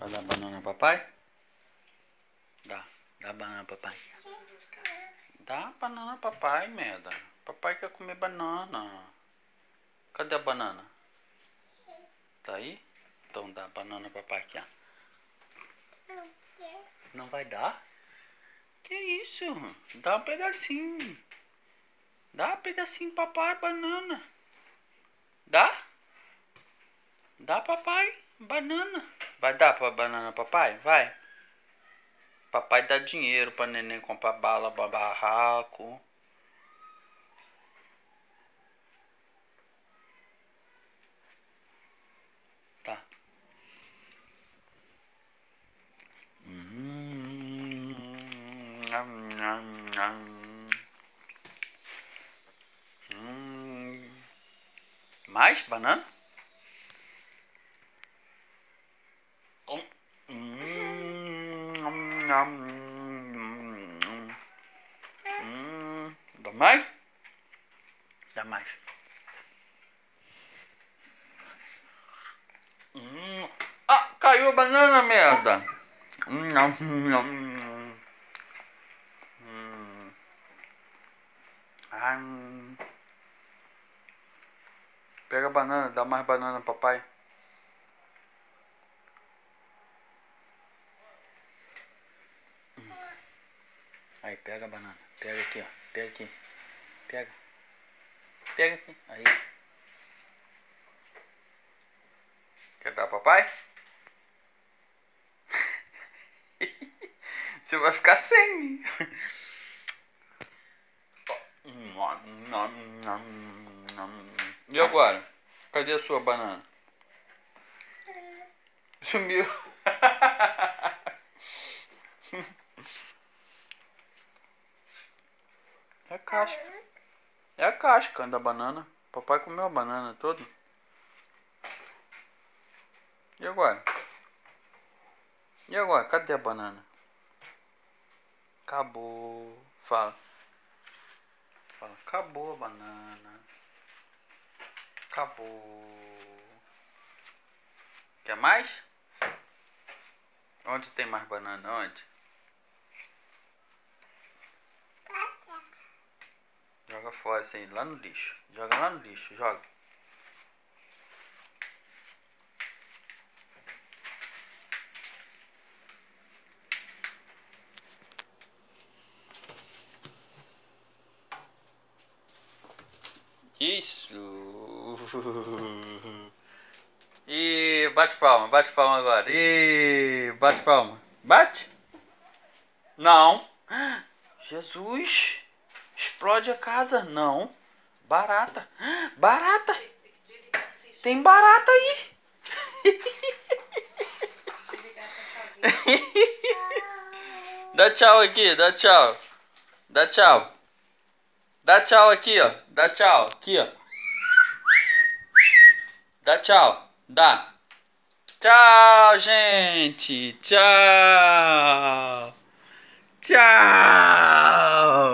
Vai dar banana papai? Dá. Dá banana papai. Dá banana papai, merda. Papai quer comer banana. Cadê a banana? Tá aí? Então dá banana papai aqui, ó. Não vai dar? Que isso? Dá um pedacinho. Dá um pedacinho papai, banana. Dá? Dá papai, banana. Vai dar pra banana papai? Vai. Papai dá dinheiro pra neném comprar bala pra barraco. Tá. Mais banana? Dá mais? Dá mais. Ah, caiu a banana, merda. Pega a banana, dá mais banana, papai. Aí, pega a banana. Pega aqui, ó. Pega aqui. Pega. Pega aqui. Aí. Quer dar, papai? Você vai ficar sem. E agora? Cadê a sua banana? Sumiu. É a casca. É a casca da banana. Papai comeu a banana toda. E agora? E agora? Cadê a banana? Acabou. Fala. Fala. Acabou a banana. Acabou. Quer mais? Onde tem mais banana? Onde? Joga fora isso aí, lá no lixo. Joga lá no lixo, joga. Isso. E bate palma agora. E bate palma. Bate? Não. Jesus. Explode a casa. Não. Barata. Barata. Tem barata aí. Dá tchau aqui, dá tchau. Dá tchau. Dá tchau aqui, ó. Dá tchau. Aqui, ó. Dá tchau. Dá. Tchau, gente. Tchau. Tchau.